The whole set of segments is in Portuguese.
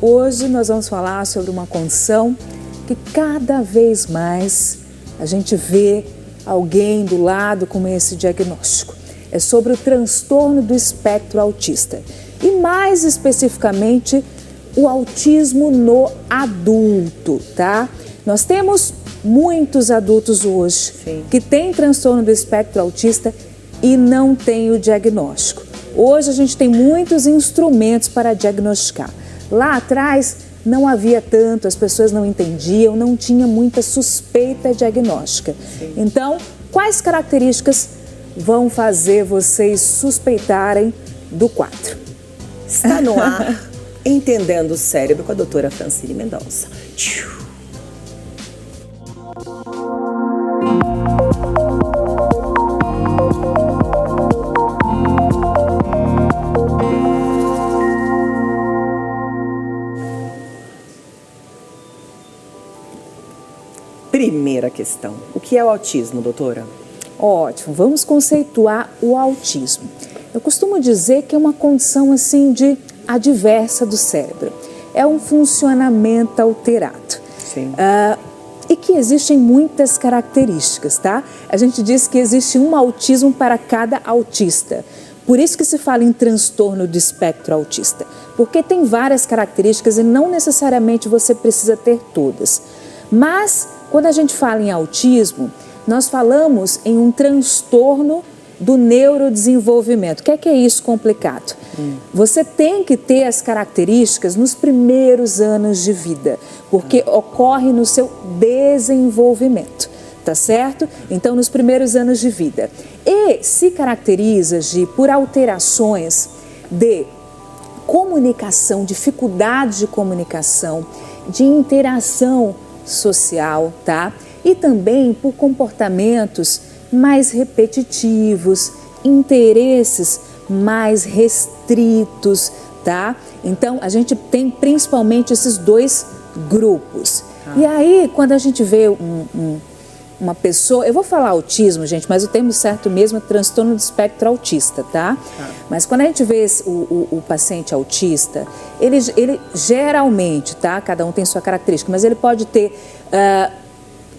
Hoje nós vamos falar sobre uma condição que cada vez mais a gente vê alguém do lado com esse diagnóstico. É sobre o transtorno do espectro autista e mais especificamente o autismo no adulto, tá? Nós temos muitos adultos hoje que têm transtorno do espectro autista e não têm o diagnóstico. Hoje a gente tem muitos instrumentos para diagnosticar. Lá atrás não havia tanto, as pessoas não entendiam, não tinha muita suspeita diagnóstica. Então, quais características vão fazer vocês suspeitarem do quadro? Está no ar, Entendendo o Cérebro com a doutora Francine Mendonça. Primeira questão, o que é o autismo, doutora? Ótimo, vamos conceituar o autismo. Eu costumo dizer que é uma condição assim de adversa do cérebro. É um funcionamento alterado. E que existem muitas características, tá? A gente diz que existe um autismo para cada autista. Por isso que se fala em transtorno do espectro autista. Porque tem várias características e não necessariamente você precisa ter todas. Mas, quando a gente fala em autismo, nós falamos em um transtorno do neurodesenvolvimento. O que é isso complicado? Você tem que ter as características nos primeiros anos de vida, porque ocorre no seu desenvolvimento, tá certo? Então, nos primeiros anos de vida. E se caracteriza por alterações de comunicação, dificuldade de comunicação, de interação social, tá? E também por comportamentos mais repetitivos, interesses mais restritos, tá? Então, a gente tem principalmente esses dois grupos. E aí, quando a gente vê uma pessoa, eu vou falar autismo, gente, mas o termo certo mesmo é transtorno do espectro autista, tá? Mas quando a gente vê o paciente autista, ele geralmente, tá? Cada um tem sua característica, mas ele pode ter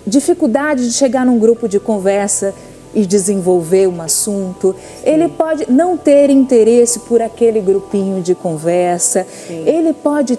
dificuldade de chegar num grupo de conversa e desenvolver um assunto. Ele pode não ter interesse por aquele grupinho de conversa. Ele pode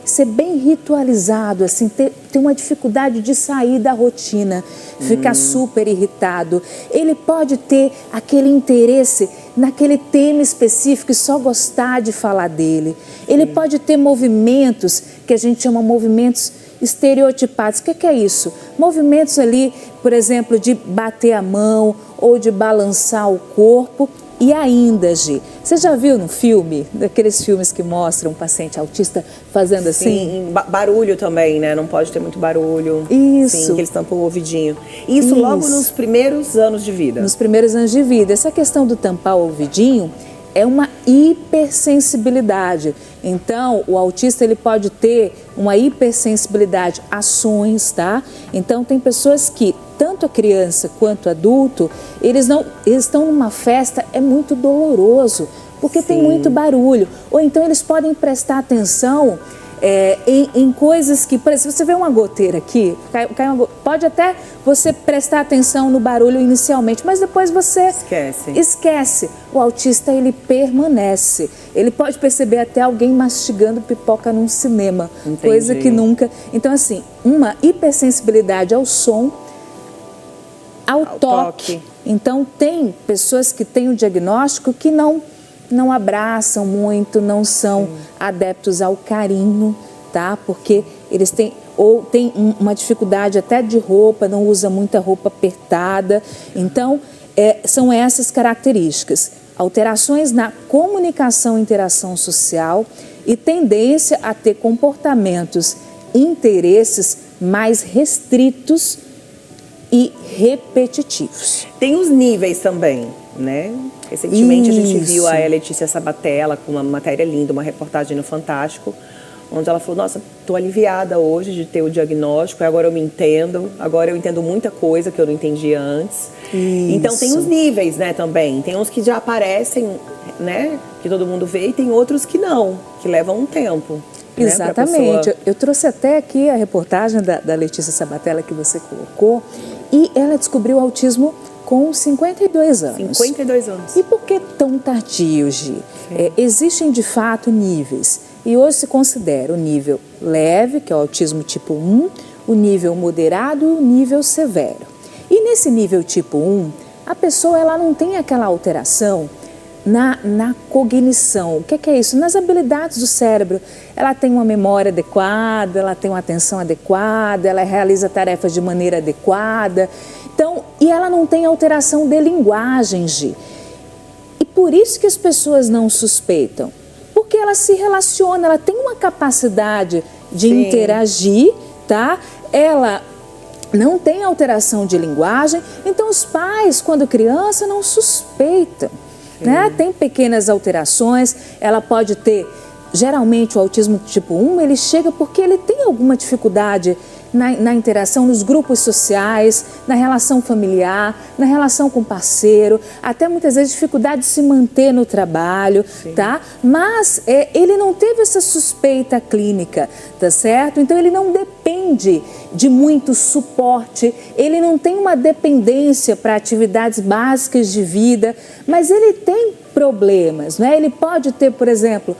ser bem ritualizado, assim, ter uma dificuldade de sair da rotina, ficar super irritado. Ele pode ter aquele interesse naquele tema específico e só gostar de falar dele. Ele pode ter movimentos que a gente chama movimentos estereotipados. O que é isso? Movimentos ali, por exemplo, de bater a mão ou de balançar o corpo. E ainda, Gi, você já viu no filme, daqueles filmes que mostram um paciente autista fazendo assim? Sim, barulho também, né? Não pode ter muito barulho. Isso. Sim, que eles tampam o ouvidinho. Isso logo nos primeiros anos de vida. Nos primeiros anos de vida. Essa questão do tampar o ouvidinho é uma hipersensibilidade. Então, o autista ele pode ter uma hipersensibilidade a ações, tá? Então, tem pessoas que, tanto a criança quanto adulto, eles estão numa festa, é muito doloroso, porque tem muito barulho. Ou então eles podem prestar atenção em coisas que, por exemplo, você vê uma goteira aqui, pode até você prestar atenção no barulho inicialmente, mas depois você esquece. O autista, ele permanece. Ele pode perceber até alguém mastigando pipoca num cinema, coisa que nunca... Então, assim, uma hipersensibilidade ao som, ao toque. Então, tem pessoas que têm o diagnóstico que não abraçam muito, não são adeptos ao carinho, tá? Porque eles têm uma dificuldade até de roupa, não usa muita roupa apertada. Então, são essas características. Alterações na comunicação e interação social e tendência a ter comportamentos e interesses mais restritos e repetitivos. Tem os níveis também, né? Recentemente a gente viu a Letícia Sabatella com uma matéria linda, uma reportagem no Fantástico, onde ela falou, nossa, estou aliviada hoje de ter o diagnóstico, agora eu me entendo, agora eu entendo muita coisa que eu não entendia antes. Então tem os níveis, né, também. Tem uns que já aparecem, né, que todo mundo vê, e tem outros que não, que levam um tempo. Exatamente. Pessoa... Eu trouxe até aqui a reportagem da Letícia Sabatella que você colocou, e ela descobriu o autismo com 52 anos. 52 anos. E por que tão tardio, Gi? Existem, de fato, níveis. E hoje se considera o nível leve, que é o autismo tipo 1, o nível moderado e o nível severo. E nesse nível tipo 1, a pessoa ela não tem aquela alteração na cognição. O que é isso? Nas habilidades do cérebro. Ela tem uma memória adequada, ela tem uma atenção adequada, ela realiza tarefas de maneira adequada. Então, e ela não tem alteração de linguagem, Gi. E por isso que as pessoas não suspeitam. Porque ela se relaciona, ela tem uma capacidade de interagir, tá? Ela não tem alteração de linguagem, então os pais, quando criança, não suspeitam, né? Tem pequenas alterações, ela pode ter, geralmente o autismo tipo 1, ele chega porque ele tem alguma dificuldade na interação, nos grupos sociais, na relação familiar, na relação com o parceiro, até muitas vezes dificuldade de se manter no trabalho, tá? Mas ele não teve essa suspeita clínica, tá certo? Então ele não depende de muito suporte, ele não tem uma dependência para atividades básicas de vida, mas ele tem problemas, né? Ele pode ter, por exemplo,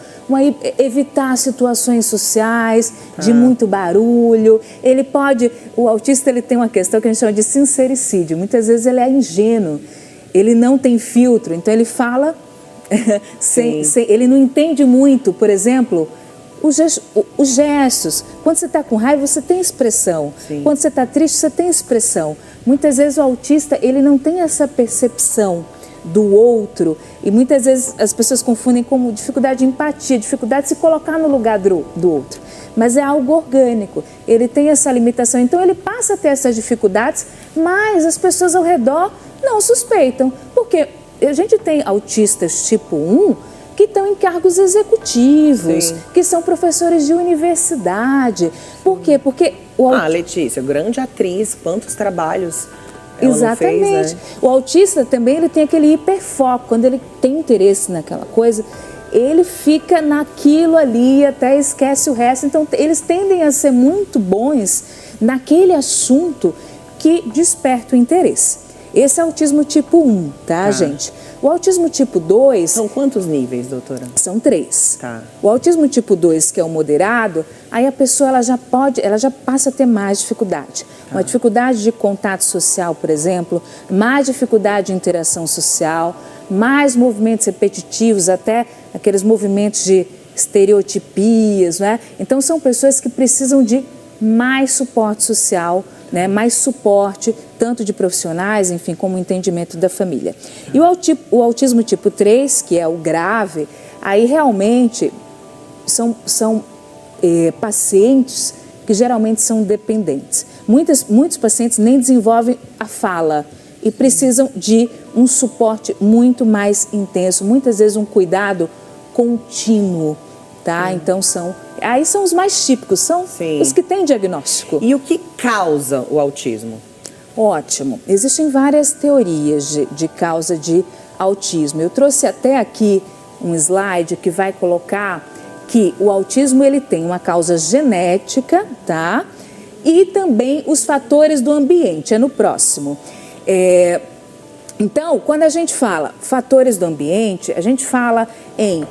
evitar situações sociais de muito barulho. Ele pode, o autista ele tem uma questão que a gente chama de sincericídio. Muitas vezes ele é ingênuo, ele não tem filtro, então ele fala ele não entende muito, por exemplo, os gestos. Quando você está com raiva, você tem expressão. Quando você está triste, você tem expressão. Muitas vezes o autista ele não tem essa percepção do outro, e muitas vezes as pessoas confundem como dificuldade de empatia, dificuldade de se colocar no lugar do outro, mas é algo orgânico, ele tem essa limitação, então ele passa a ter essas dificuldades, mas as pessoas ao redor não suspeitam, porque a gente tem autistas tipo 1 que estão em cargos executivos, que são professores de universidade. Por quê? Porque Letícia, grande atriz, quantos trabalhos exatamente. Fez, né? O autista também ele tem aquele hiperfoco. Quando ele tem interesse naquela coisa, ele fica naquilo ali, até esquece o resto. Então, eles tendem a ser muito bons naquele assunto que desperta o interesse. Esse é o autismo tipo 1, tá, gente? O autismo tipo 2... São quantos níveis, doutora? São 3. Tá. O autismo tipo 2, que é o moderado, aí a pessoa ela já passa a ter mais dificuldade. Uma dificuldade de contato social, por exemplo, mais dificuldade de interação social, mais movimentos repetitivos, até aqueles movimentos de estereotipias, né? Então, são pessoas que precisam de mais suporte social, né? Mais suporte, tanto de profissionais, enfim, como o entendimento da família. E o autismo tipo 3, que é o grave, aí realmente são pacientes que geralmente são dependentes. Muitos pacientes nem desenvolvem a fala e precisam de um suporte muito mais intenso, muitas vezes um cuidado contínuo, tá? Então são os mais típicos, são os que têm diagnóstico. E o que causa o autismo? Ótimo. Existem várias teorias de causa de autismo. Eu trouxe até aqui um slide que vai colocar que o autismo ele tem uma causa genética, tá? E também os fatores do ambiente, é no próximo. Então, quando a gente fala fatores do ambiente, a gente fala em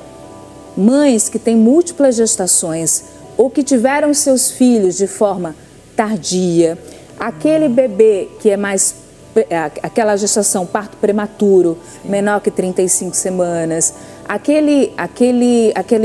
mães que têm múltiplas gestações ou que tiveram seus filhos de forma tardia, aquele bebê que é mais, aquela gestação, parto prematuro, menor que 35 semanas, aquele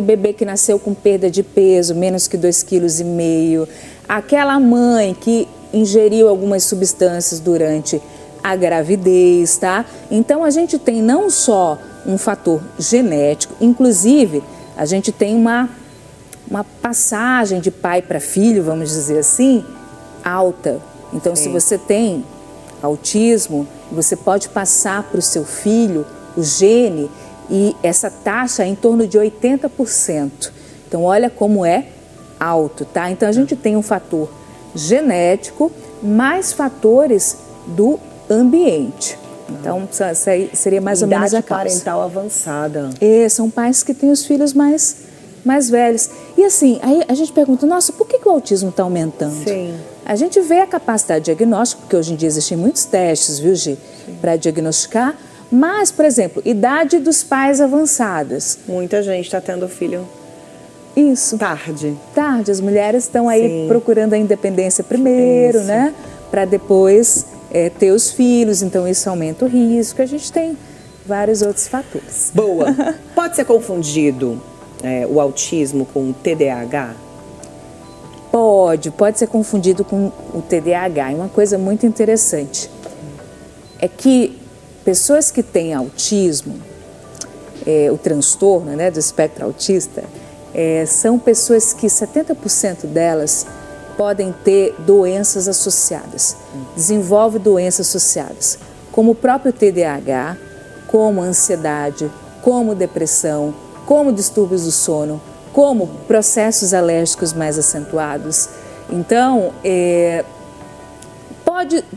bebê que nasceu com perda de peso, menos que 2,5 kg, aquela mãe que ingeriu algumas substâncias durante a gravidez, tá? Então, a gente tem não só um fator genético, inclusive, a gente tem uma passagem de pai para filho, vamos dizer assim, alta. Então, se você tem autismo, você pode passar para o seu filho o gene e essa taxa é em torno de 80%. Então, olha como é alto, tá? Então, a gente tem um fator genético, mais fatores do ambiente. Então, seria mais ou menos a causa. Idade parental avançada. São pais que têm os filhos mais velhos. E assim, aí a gente pergunta, nossa, por que o autismo está aumentando? Sim. A gente vê a capacidade diagnóstica, porque hoje em dia existem muitos testes, viu, Gi, para diagnosticar, mas, por exemplo, idade dos pais avançadas. Muita gente está tendo filho isso. Tarde. Tarde, as mulheres estão aí procurando a independência primeiro, né? Para depois ter os filhos, então isso aumenta o risco. A gente tem vários outros fatores. Boa. Pode ser confundido o autismo com o TDAH? Pode ser confundido com o TDAH. E uma coisa muito interessante é que pessoas que têm autismo, o transtorno, né, do espectro autista, são pessoas que 70% delas podem ter doenças associadas, desenvolve doenças associadas, como o próprio TDAH, como ansiedade, como depressão, como distúrbios do sono, como processos alérgicos mais acentuados. Então,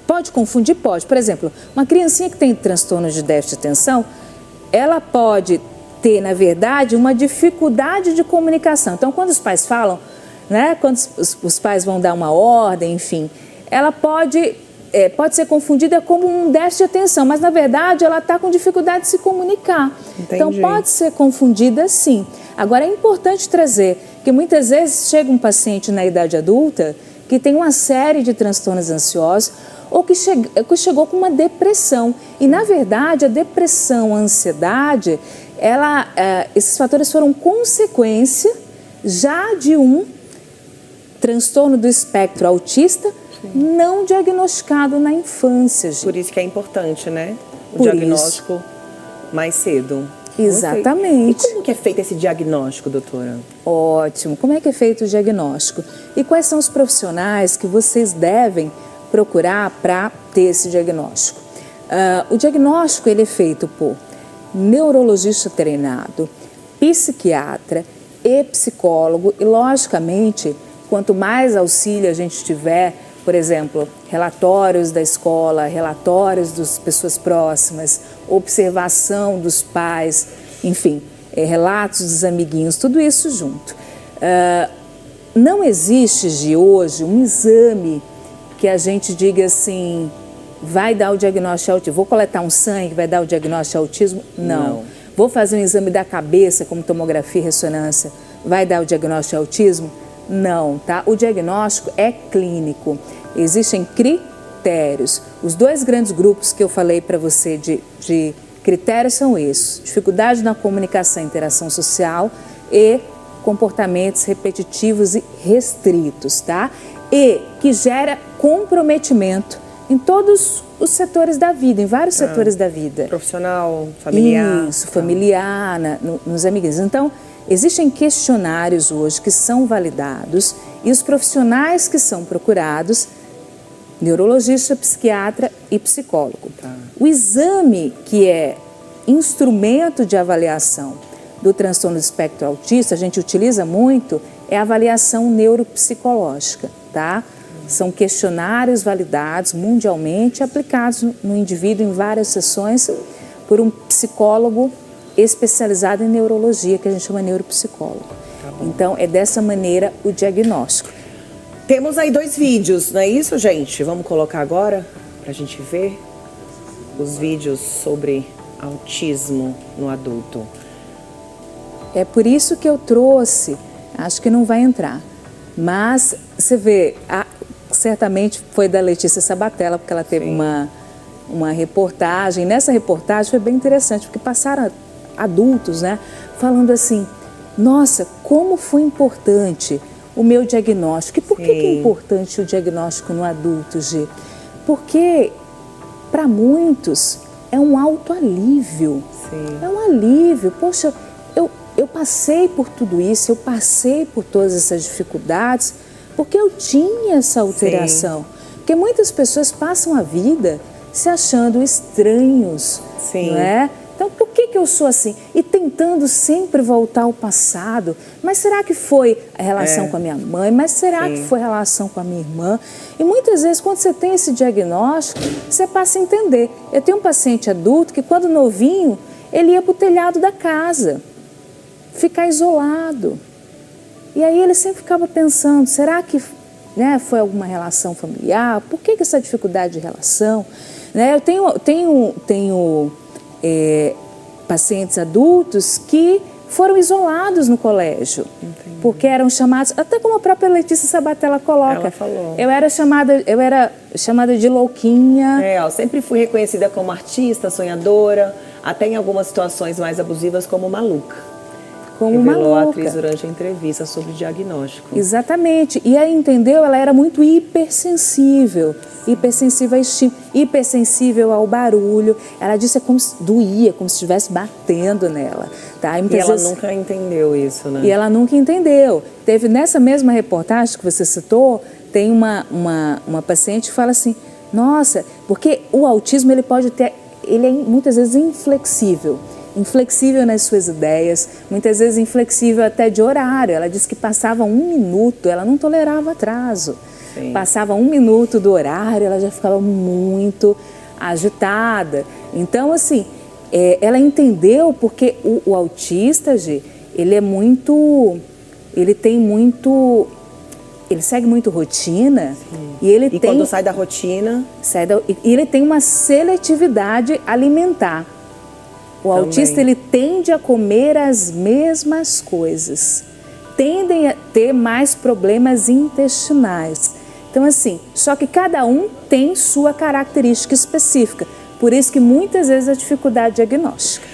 pode confundir? Pode. Por exemplo, uma criancinha que tem transtorno de déficit de atenção, ela pode ter, na verdade, uma dificuldade de comunicação. Então, quando os pais falam, né, quando os pais vão dar uma ordem, enfim, ela pode ser confundida como um déficit de atenção, mas, na verdade, ela está com dificuldade de se comunicar. Entendi. Então, pode ser confundida, sim. Agora, é importante trazer que muitas vezes chega um paciente na idade adulta que tem uma série de transtornos ansiosos ou que chegou com uma depressão. E, na verdade, a depressão, a ansiedade, esses fatores foram consequência já de um transtorno do espectro autista não diagnosticado na infância. Gente. Por isso que é importante, né? O diagnóstico mais cedo. Exatamente. E como que é feito esse diagnóstico, doutora? Ótimo. Como é que é feito o diagnóstico? E quais são os profissionais que vocês devem procurar para ter esse diagnóstico? O diagnóstico ele é feito por neurologista treinado, psiquiatra e psicólogo. E, logicamente, quanto mais auxílio a gente tiver, por exemplo, relatórios da escola, relatórios das pessoas próximas, observação dos pais, enfim, relatos dos amiguinhos, tudo isso junto. Não existe de hoje um exame que a gente diga assim, vai dar o diagnóstico de autismo, vou coletar um sangue, vai dar o diagnóstico de autismo? Não. Vou fazer um exame da cabeça, como tomografia e ressonância, vai dar o diagnóstico de autismo? Não, tá? O diagnóstico é clínico. Existem critérios. Os dois grandes grupos que eu falei para você de critérios são esses: dificuldade na comunicação e interação social e comportamentos repetitivos e restritos, tá? E que gera comprometimento em todos os setores da vida, em vários setores da vida. Profissional, familiar. Isso, familiar, nos amiguinhos. Então, existem questionários hoje que são validados e os profissionais que são procurados, neurologista, psiquiatra e psicólogo. O exame que é instrumento de avaliação do transtorno do espectro autista, a gente utiliza muito, é a avaliação neuropsicológica, tá? São questionários validados mundialmente, aplicados no indivíduo em várias sessões por um psicólogo especializado em neurologia, que a gente chama neuropsicólogo. Então, é dessa maneira o diagnóstico. Temos aí 2 vídeos, não é isso, gente? Vamos colocar agora para a gente ver os vídeos sobre autismo no adulto. É por isso que eu trouxe, acho que não vai entrar, mas você vê, certamente foi da Letícia Sabatella, porque ela teve uma reportagem. Nessa reportagem foi bem interessante, porque passaram adultos, né, falando assim, nossa, como foi importante o meu diagnóstico. E por que é importante o diagnóstico no adulto, Gi? Porque para muitos é um autoalívio. É um alívio. Poxa, eu passei por tudo isso, eu passei por todas essas dificuldades, porque eu tinha essa alteração. Porque muitas pessoas passam a vida se achando estranhos, não é? Então, por que eu sou assim? E tentando sempre voltar ao passado. Mas será que foi a relação com a minha mãe? Mas será que foi a relação com a minha irmã? E muitas vezes, quando você tem esse diagnóstico, você passa a entender. Eu tenho um paciente adulto que, quando novinho, ele ia para o telhado da casa, ficar isolado. E aí ele sempre ficava pensando, será que, né, foi alguma relação familiar? Por que essa dificuldade de relação? Né, eu tenho pacientes adultos que foram isolados no colégio. Entendi. Porque eram chamados, até como a própria Letícia Sabatella coloca. Ela falou. Eu era chamada de louquinha. Eu sempre fui reconhecida como artista, sonhadora, até em algumas situações mais abusivas como maluca. Revelou a atriz durante a entrevista sobre o diagnóstico. Exatamente. E aí, entendeu? Ela era muito hipersensível a estímulo, hipersensível ao barulho. Ela disse como se doía, como se estivesse batendo nela. Tá? E ela nunca entendeu isso, né? E ela nunca entendeu. Teve nessa mesma reportagem que você citou, tem uma paciente que fala assim, nossa, porque o autismo ele é muitas vezes inflexível nas suas ideias, muitas vezes inflexível até de horário. Ela disse que passava 1 minuto, ela não tolerava atraso. Sim. Passava 1 minuto do horário, ela já ficava muito agitada. Então, assim, ela entendeu porque o autista, Gê, ele segue muito rotina. Sim. E quando sai da rotina? E ele tem uma seletividade alimentar. O autista, ele tende a comer as mesmas coisas, tendem a ter mais problemas intestinais. Então, assim, só que cada um tem sua característica específica. Por isso que muitas vezes a dificuldade diagnóstica.